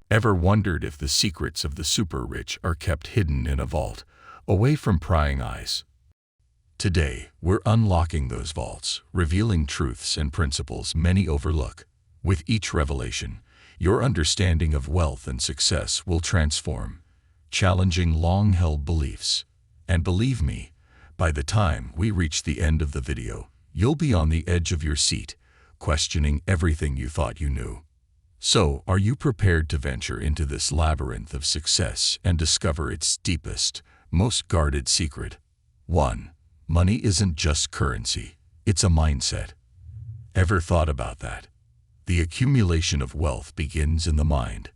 Ever wondered if the secrets of the super rich are kept hidden in a vault, away from prying eyes? Today, we're unlocking those vaults, revealing truths and principles many overlook. With each revelation, your understanding of wealth and success will transform, challenging long-held beliefs. And believe me, by the time we reach the end of the video, you'll be on the edge of your seat, questioning everything you thought you knew. So, are you prepared to venture into this labyrinth of success and discover its deepest, most guarded secret? 1. Money isn't just currency, it's a mindset. Ever thought about that? The accumulation of wealth begins in the mind.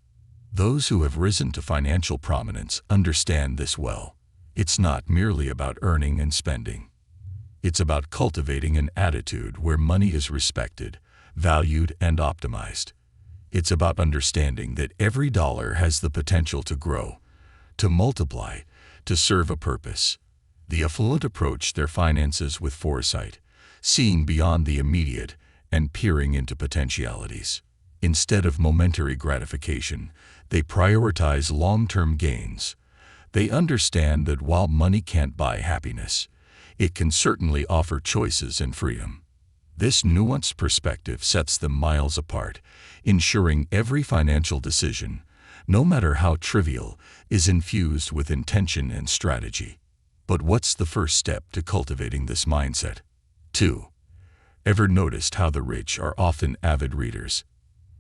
Those who have risen to financial prominence understand this well. It's not merely about earning and spending. It's about cultivating an attitude where money is respected, valued, and optimized. It's about understanding that every dollar has the potential to grow, to multiply, to serve a purpose. The affluent approach their finances with foresight, seeing beyond the immediate and peering into potentialities. Instead of momentary gratification, they prioritize long-term gains. They understand that while money can't buy happiness, it can certainly offer choices and freedom. This nuanced perspective sets them miles apart, ensuring every financial decision, no matter how trivial, is infused with intention and strategy. But what's the first step to cultivating this mindset? 2. Ever noticed how the rich are often avid readers?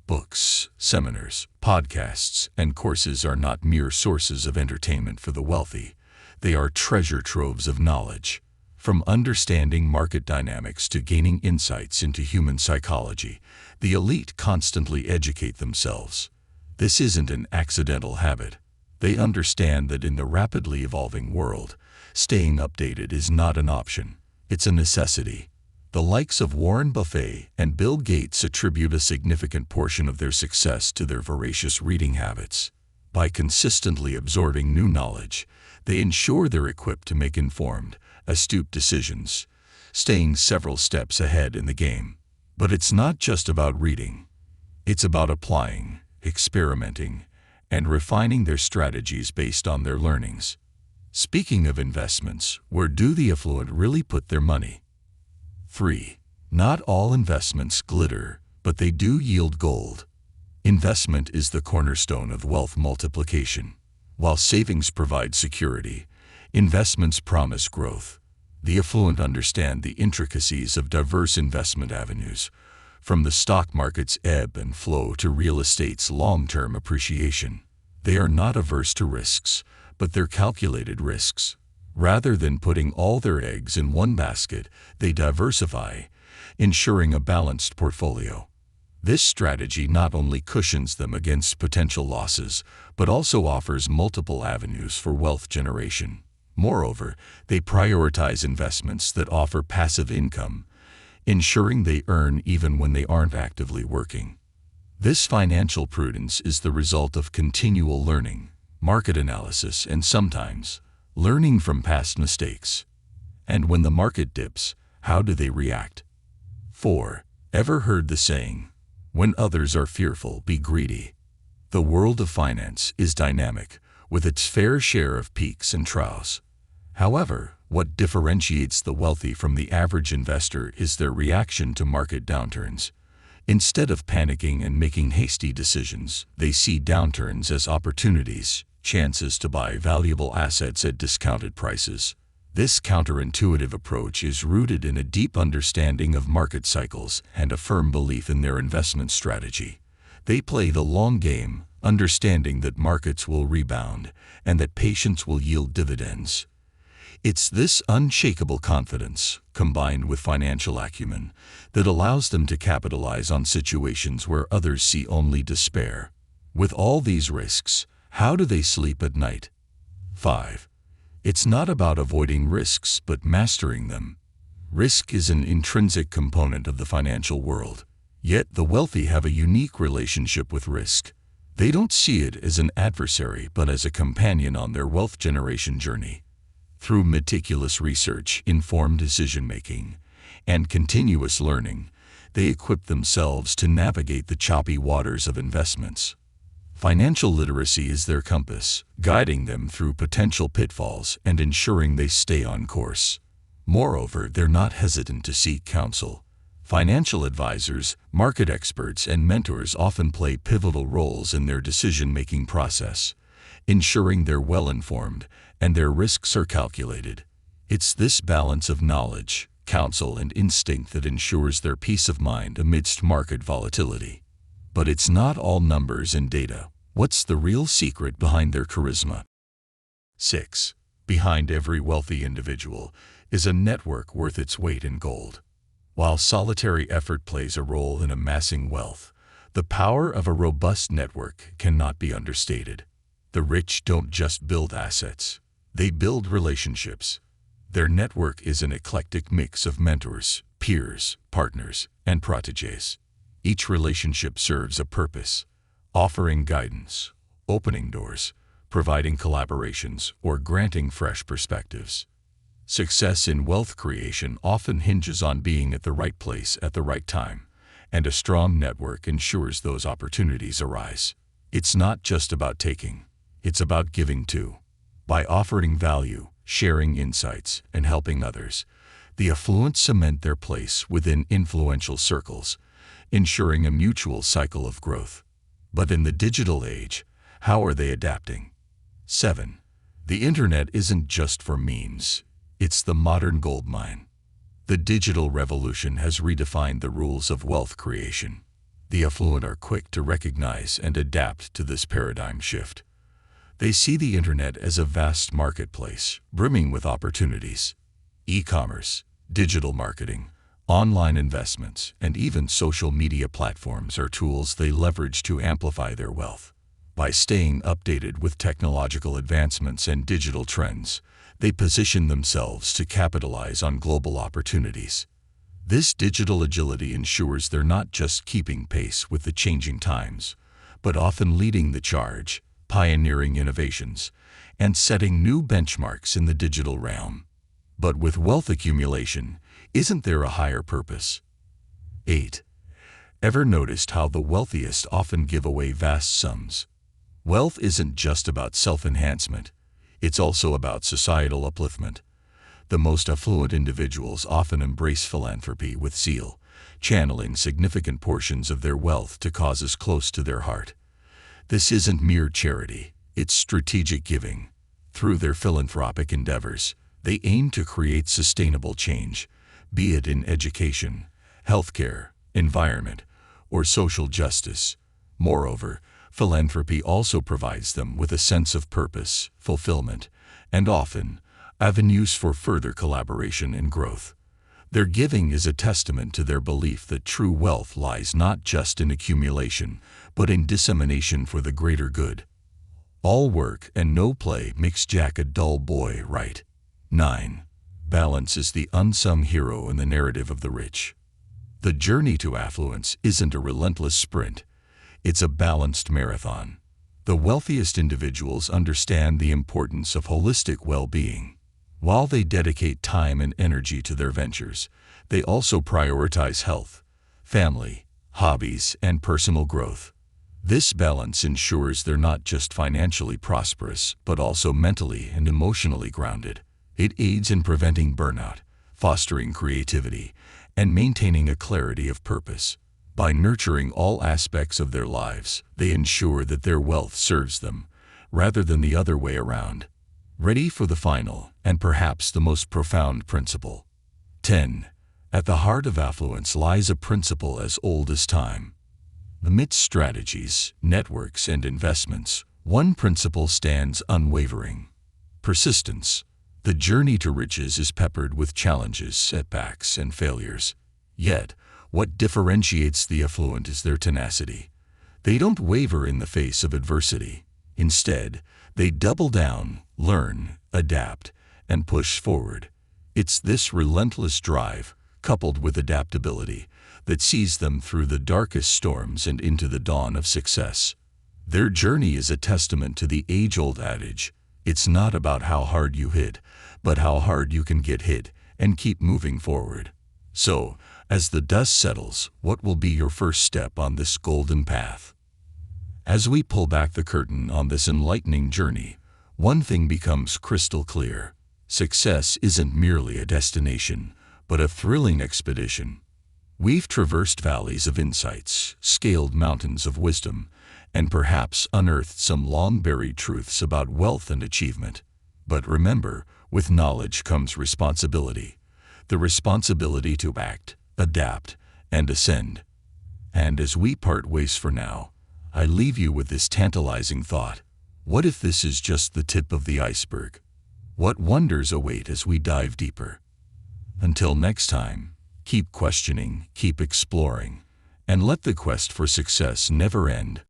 Books, seminars, podcasts, and courses are not mere sources of entertainment for the wealthy. They are treasure troves of knowledge. From understanding market dynamics to gaining insights into human psychology, the elite constantly educate themselves. This isn't an accidental habit. They understand that in the rapidly evolving world, staying updated is not an option, it's a necessity. The likes of Warren Buffett and Bill Gates attribute a significant portion of their success to their voracious reading habits. By consistently absorbing new knowledge, they ensure they're equipped to make informed, astute decisions, staying several steps ahead in the game. But it's not just about reading. It's about applying, experimenting, and refining their strategies based on their learnings. Speaking of investments, where do the affluent really put their money? 3. Not all investments glitter, but they do yield gold. Investment is the cornerstone of wealth multiplication. While savings provide security, investments promise growth. The affluent understand the intricacies of diverse investment avenues, from the stock market's ebb and flow to real estate's long-term appreciation. They are not averse to risks, but they're calculated risks. Rather than putting all their eggs in one basket, they diversify, ensuring a balanced portfolio. This strategy not only cushions them against potential losses, but also offers multiple avenues for wealth generation. Moreover, they prioritize investments that offer passive income, ensuring they earn even when they aren't actively working. This financial prudence is the result of continual learning, market analysis, and sometimes learning from past mistakes. And when the market dips, how do they react? 4. Ever heard the saying, "When others are fearful, be greedy"? The world of finance is dynamic, with its fair share of peaks and troughs. However, what differentiates the wealthy from the average investor is their reaction to market downturns. Instead of panicking and making hasty decisions, they see downturns as opportunities, chances to buy valuable assets at discounted prices. This counterintuitive approach is rooted in a deep understanding of market cycles and a firm belief in their investment strategy. They play the long game, understanding that markets will rebound and that patience will yield dividends. It's this unshakable confidence, combined with financial acumen, that allows them to capitalize on situations where others see only despair. With all these risks, how do they sleep at night? 5. It's not about avoiding risks, but mastering them. Risk is an intrinsic component of the financial world. Yet the wealthy have a unique relationship with risk. They don't see it as an adversary, but as a companion on their wealth generation journey. Through meticulous research, informed decision-making, and continuous learning, they equip themselves to navigate the choppy waters of investments. Financial literacy is their compass, guiding them through potential pitfalls and ensuring they stay on course. Moreover, they're not hesitant to seek counsel. Financial advisors, market experts, and mentors often play pivotal roles in their decision-making process, ensuring they're well-informed and their risks are calculated. It's this balance of knowledge, counsel, and instinct that ensures their peace of mind amidst market volatility. But it's not all numbers and data. What's the real secret behind their charisma? 6. Behind every wealthy individual is a network worth its weight in gold. While solitary effort plays a role in amassing wealth, the power of a robust network cannot be understated. The rich don't just build assets, they build relationships. Their network is an eclectic mix of mentors, peers, partners, and protégés. Each relationship serves a purpose, offering guidance, opening doors, providing collaborations, or granting fresh perspectives. Success in wealth creation often hinges on being at the right place at the right time, and a strong network ensures those opportunities arise. It's not just about taking, it's about giving too. By offering value, sharing insights, and helping others, the affluent cement their place within influential circles, ensuring a mutual cycle of growth. But in the digital age, how are they adapting? 7. The internet isn't just for memes. It's the modern gold mine. The digital revolution has redefined the rules of wealth creation. The affluent are quick to recognize and adapt to this paradigm shift. They see the internet as a vast marketplace, brimming with opportunities. E-commerce, digital marketing, online investments, and even social media platforms are tools they leverage to amplify their wealth. By staying updated with technological advancements and digital trends, they position themselves to capitalize on global opportunities. This digital agility ensures they're not just keeping pace with the changing times, but often leading the charge, pioneering innovations, and setting new benchmarks in the digital realm. But with wealth accumulation, isn't there a higher purpose? 8. Ever noticed how the wealthiest often give away vast sums? Wealth isn't just about self-enhancement, it's also about societal upliftment. The most affluent individuals often embrace philanthropy with zeal, channeling significant portions of their wealth to causes close to their heart. This isn't mere charity, it's strategic giving. Through their philanthropic endeavors, they aim to create sustainable change, be it in education, healthcare, environment, or social justice. Moreover, philanthropy also provides them with a sense of purpose, fulfillment, and often, avenues for further collaboration and growth. Their giving is a testament to their belief that true wealth lies not just in accumulation, but in dissemination for the greater good. All work and no play makes Jack a dull boy, right? 9. Balance is the unsung hero in the narrative of the rich. The journey to affluence isn't a relentless sprint. It's a balanced marathon. The wealthiest individuals understand the importance of holistic well-being. While they dedicate time and energy to their ventures, they also prioritize health, family, hobbies, and personal growth. This balance ensures they're not just financially prosperous, but also mentally and emotionally grounded. It aids in preventing burnout, fostering creativity, and maintaining a clarity of purpose. By nurturing all aspects of their lives, they ensure that their wealth serves them, rather than the other way around. Ready for the final, and perhaps the most profound principle. 10. At the heart of affluence lies a principle as old as time. Amidst strategies, networks, and investments, one principle stands unwavering: persistence. The journey to riches is peppered with challenges, setbacks, and failures. Yet, what differentiates the affluent is their tenacity. They don't waver in the face of adversity. Instead, they double down, learn, adapt, and push forward. It's this relentless drive, coupled with adaptability, that sees them through the darkest storms and into the dawn of success. Their journey is a testament to the age-old adage, it's not about how hard you hit, but how hard you can get hit and keep moving forward. So, as the dust settles, what will be your first step on this golden path? As we pull back the curtain on this enlightening journey, one thing becomes crystal clear. Success isn't merely a destination, but a thrilling expedition. We've traversed valleys of insights, scaled mountains of wisdom, and perhaps unearthed some long-buried truths about wealth and achievement. But remember, with knowledge comes responsibility. The responsibility to act, adapt, and ascend. And as we part ways for now, I leave you with this tantalizing thought. What if this is just the tip of the iceberg? What wonders await as we dive deeper? Until next time, keep questioning, keep exploring, and let the quest for success never end.